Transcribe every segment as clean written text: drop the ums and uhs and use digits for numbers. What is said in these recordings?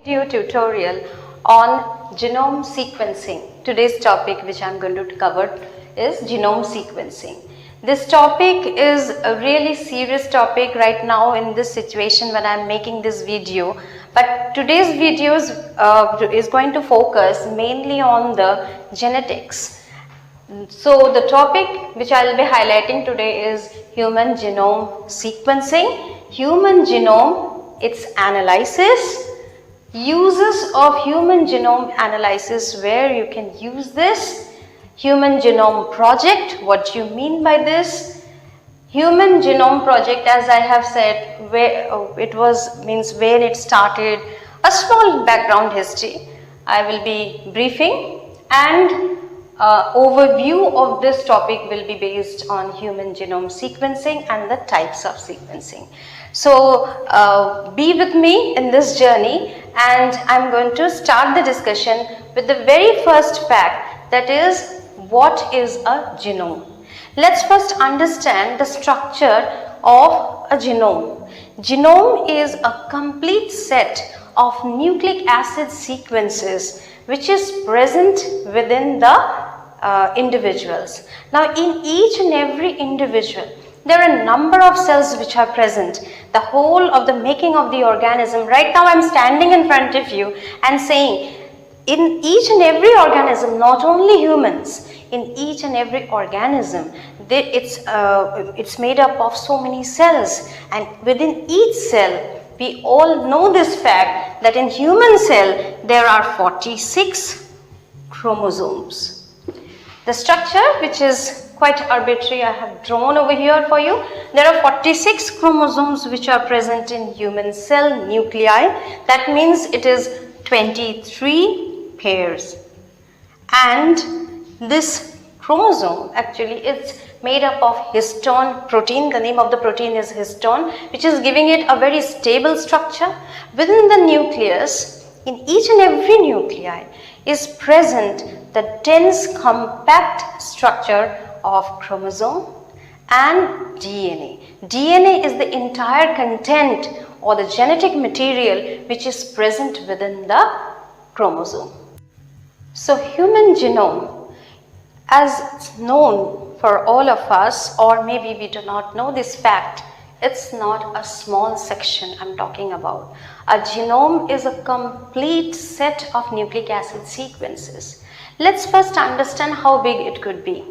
Video tutorial on genome sequencing. Today's topic which I am going to cover is genome sequencing. This topic is a really serious topic right now in this situation when I am making this video. But today's video is going to focus mainly on the genetics. So the topic which I will be highlighting today is human genome sequencing, human genome, its analysis, uses of human genome analysis, where you can use this, human genome project, what you mean by this. Human genome project, as I have said, where means when it started, a small background history I will be briefing, and overview of this topic will be based on human genome sequencing and the types of sequencing. So be with me in this journey, and I'm going to start the discussion with the very first fact, that is, what is a genome? Let's first understand the structure of a genome. Genome is a complete set of nucleic acid sequences which is present within the individuals. Now, in each and every individual, there are a number of cells which are present. The whole of the making of the organism. Right now I am standing in front of you and saying, in each and every organism, not only humans, in each and every organism, it's made up of so many cells, and within each cell, we all know this fact that in human cell there are 46 chromosomes. The structure, which is quite arbitrary, I have drawn over here for you. There are 46 chromosomes which are present in human cell nuclei. That means it is 23 pairs. And this chromosome actually is made up of histone protein. The name of the protein is histone, which is giving it a very stable structure. Within the nucleus, in each and every nuclei, is present the dense compact structure of chromosome and DNA. DNA is the entire content or the genetic material which is present within the chromosome. So human genome, as known for all of us, or maybe we do not know this fact, it's not a small section I'm talking about. A genome is a complete set of nucleic acid sequences. Let's first understand how big it could be.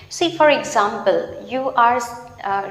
See, for example, you are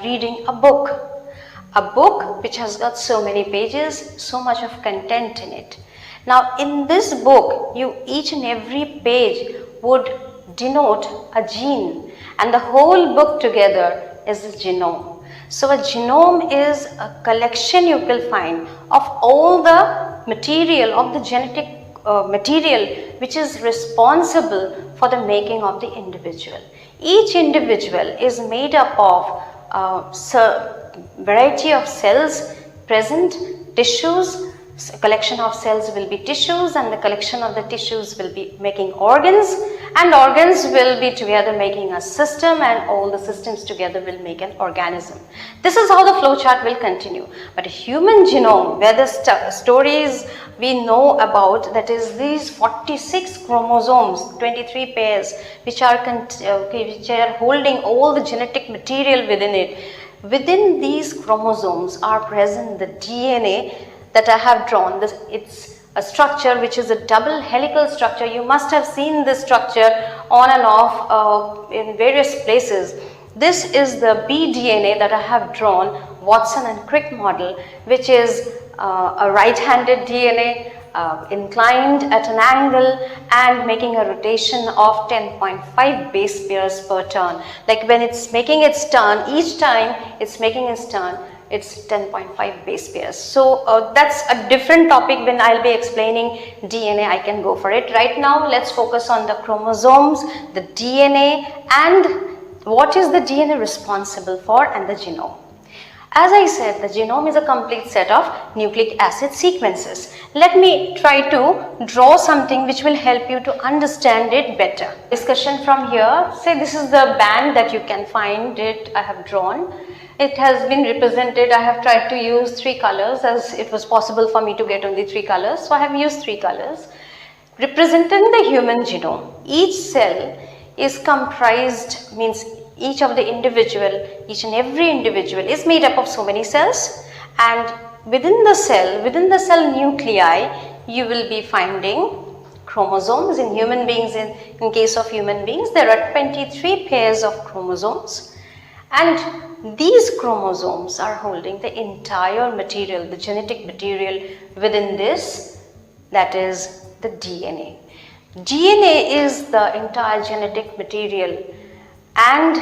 reading a book which has got so many pages, so much of content in it. Now, in this book, each and every page would denote a gene, and the whole book together is the genome. So a genome is a collection you will find of all the material, of the genetic material which is responsible for the making of the individual. Each individual is made up of a variety of cells present, tissues. A collection of cells will be tissues, and the collection of the tissues will be making organs, and organs will be together making a system, and all the systems together will make an organism. This is how the flow chart will continue. But a human genome, where the stories we know about, that is these 46 chromosomes, 23 pairs, which are holding all the genetic material within it. Within these chromosomes are present the DNA that I have drawn. It's a structure which is a double helical structure. You must have seen this structure on and off in various places. This is the bDNA that I have drawn, Watson and Crick model, which is a right-handed DNA inclined at an angle and making a rotation of 10.5 base pairs per turn. Like when it's making its turn, each time it's making its turn, it's 10.5 base pairs. So that's a different topic. When I'll be explaining DNA, I can go for it. Right now, let's focus on the chromosomes, the DNA, and what is the DNA responsible for, and the genome. As I said, the genome is a complete set of nucleic acid sequences. Let me try to draw something which will help you to understand it better. Discussion from here. Say this is the band that you can find it I have drawn. it has been represented. I have tried to use 3 colors as it was possible for me to get only 3 colors. So I have used 3 colors. Representing the human genome, each cell is comprised, means each and every individual is made up of so many cells, and within the cell nuclei, you will be finding chromosomes. In human beings, in case of human beings, there are 23 pairs of chromosomes, and these chromosomes are holding the entire material, the genetic material within this, that is the DNA. DNA is the entire genetic material, and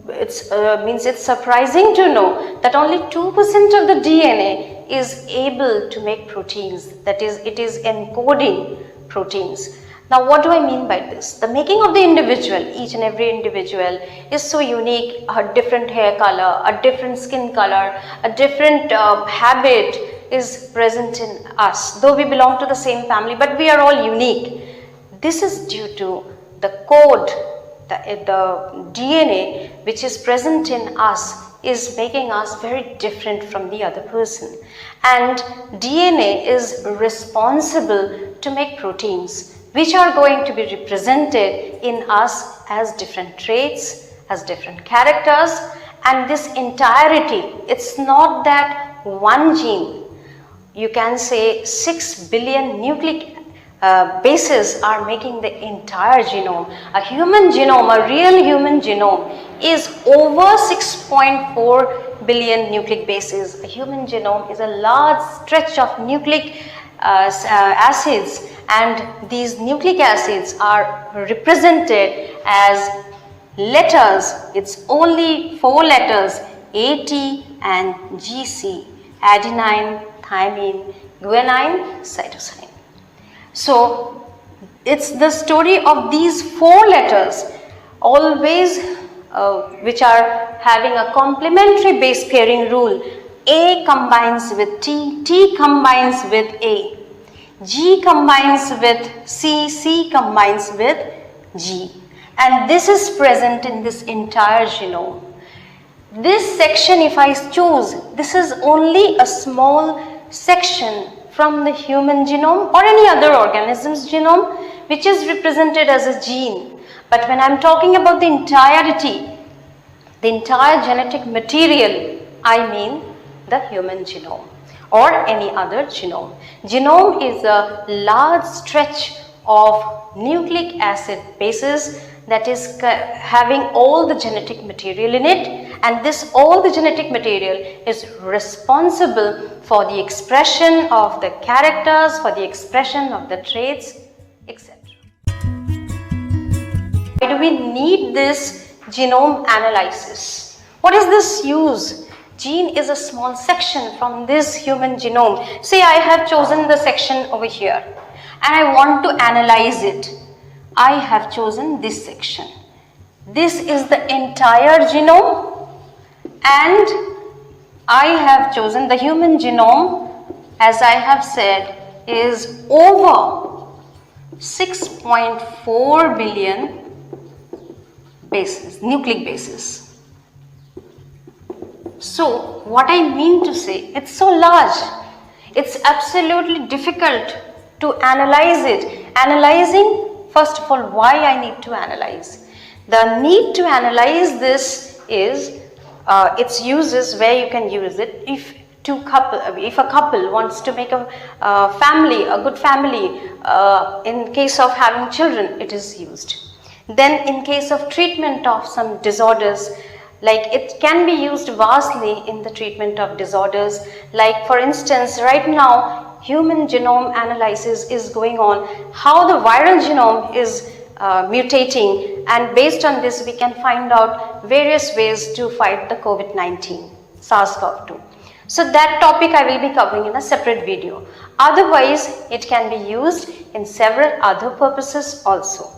it's surprising to know that only 2% of the DNA is able to make proteins, that is, it is encoding proteins. Now what do I mean by this? The making of the individual, each and every individual is so unique. A different hair color, a different skin color, a different habit is present in us. Though we belong to the same family, but we are all unique. This is due to the code, the DNA which is present in us is making us very different from the other person. And DNA is responsible to make proteins which are going to be represented in us as different traits, as different characters, and this entirety, it's not that one gene. You can say 6 billion nucleic bases are making the entire genome. A human genome, a real human genome, is over 6.4 billion nucleic bases. A human genome is a large stretch of nucleic acids, and these nucleic acids are represented as letters. It's only 4 letters, A, T and G, C: adenine, thymine, guanine, cytosine. So it's the story of these 4 letters, always which are having a complementary base pairing rule. A combines with T, T combines with A, G combines with C, C combines with G, and this is present in this entire genome. This section, if I choose, this is only a small section from the human genome or any other organism's genome, which is represented as a gene. But when I'm talking about the entirety, the entire genetic material, I mean the human genome or any other genome. Genome is a large stretch of nucleic acid bases that is having all the genetic material in it, and this all the genetic material is responsible for the expression of the characters, for the expression of the traits, etc. Why do we need this genome analysis? What is this use? Gene is a small section from this human genome. Say I have chosen the section over here and I want to analyze it. I have chosen this section. This is the entire genome, and I have chosen the human genome, as I have said, is over 6.4 billion bases, nucleic bases. So what I mean to say, it's so large, it's absolutely difficult to analyze it. Analyzing, first of all, why I need to analyze? The need to analyze this is its uses, where you can use it. If a couple wants to make a family, a good family, in case of having children, it is used. Then in case of treatment of some disorders, like it can be used vastly in the treatment of disorders. Like for instance, right now, human genome analysis is going on, how the viral genome is mutating, and based on this we can find out various ways to fight the COVID-19, SARS-CoV-2. So that topic I will be covering in a separate video. Otherwise, it can be used in several other purposes also.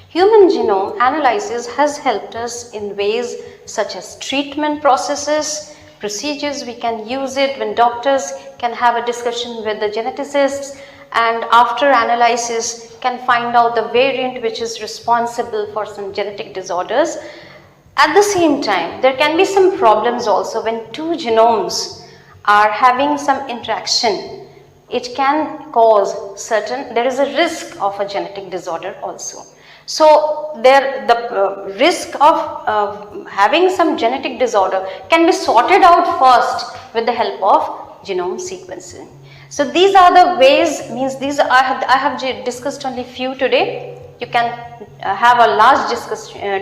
Human genome analysis has helped us in ways such as treatment processes, procedures. We can use it when doctors can have a discussion with the geneticists, and after analysis can find out the variant which is responsible for some genetic disorders. At the same time, there can be some problems also when two genomes are having some interaction. It can cause there is a risk of a genetic disorder also. So the risk of having some genetic disorder can be sorted out first with the help of genome sequencing. So these are the ways, means these I have discussed only few today. You can have a large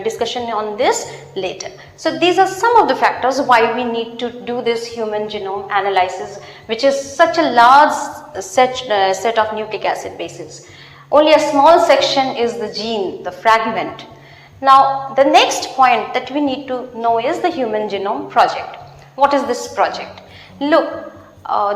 discussion on this later. So these are some of the factors why we need to do this human genome analysis, which is such a large set of nucleic acid bases. Only a small section is the gene, the fragment. Now the next point that we need to know is the Human Genome Project. What is this project? Look,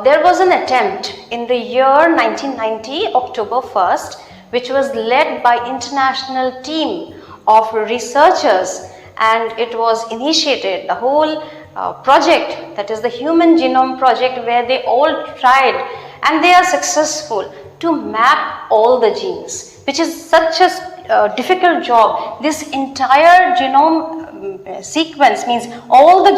there was an attempt in the year 1990, October 1st, which was led by international team of researchers, and it was initiated, the whole project, that is the Human Genome Project, where they all tried and they are successful to map all the genes, which is such a difficult job. This entire genome sequence, means all the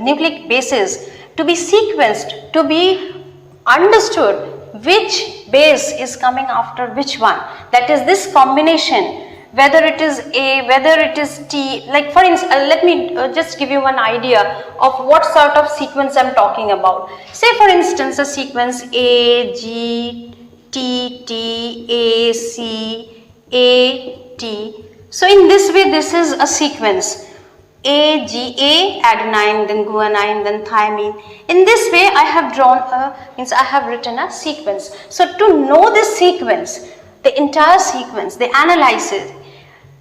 nucleic bases to be sequenced, to be understood which base is coming after which one. That is this combination, whether it is A, whether it is T. Like for instance, let me just give you one idea of what sort of sequence I am talking about. Say for instance a sequence A, G, T, T, A, C, A, T. So in this way, this is a sequence. A, G, A, adenine, then guanine, then thymine. In this way, I have I have written a sequence. So to know this sequence, the entire sequence, the analysis,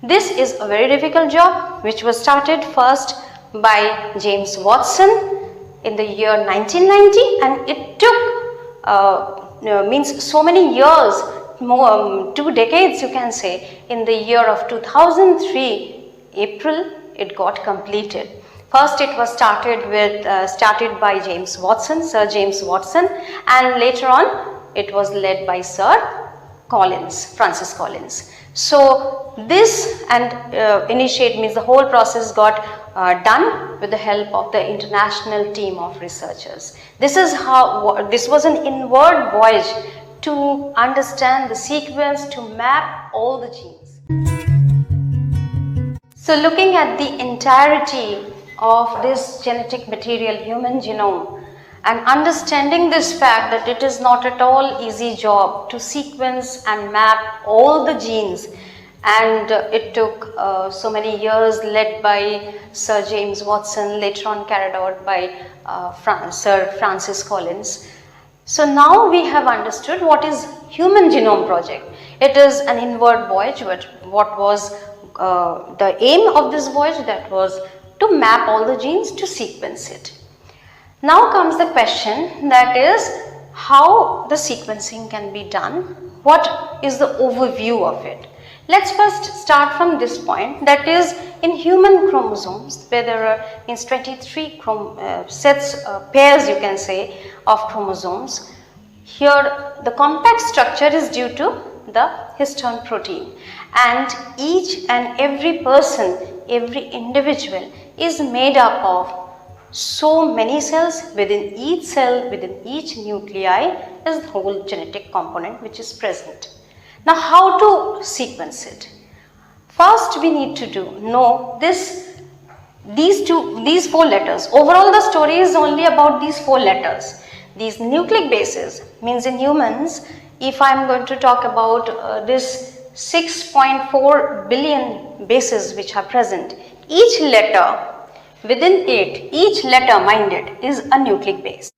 this is a very difficult job, which was started first by James Watson in the year 1990, and it took means so many years, more 2 decades you can say. In the year of 2003, April, it got completed. First it was started by James Watson, Sir James Watson, and later on it was led by Sir Francis Collins. So this initiate means the whole process got done with the help of the international team of researchers. This was an inward voyage to understand the sequence, to map all the genes. So looking at the entirety of this genetic material, human genome, and understanding this fact that it is not at all easy job to sequence and map all the genes, and it took so many years, led by Sir James Watson, later on carried out by Sir Francis Collins. So now we have understood what is Human Genome Project. It is an inward voyage. What was the aim of this voyage? That was to map all the genes, to sequence it. Now comes the question, that is how the sequencing can be done. What is the overview of it? Let's first start from this point, that is in human chromosomes, where there are 23 pairs you can say of chromosomes. Here the compact structure is due to the histone protein, and each and every person, every individual is made up of so many cells. Within each cell, within each nuclei is the whole genetic component which is present. Now how to sequence it? First we need to know these 4 letters. Overall the story is only about these 4 letters. These nucleic bases, means in humans, if I am going to talk about this 6.4 billion bases which are present, each letter within it, each letter, mind it, is a nucleic base.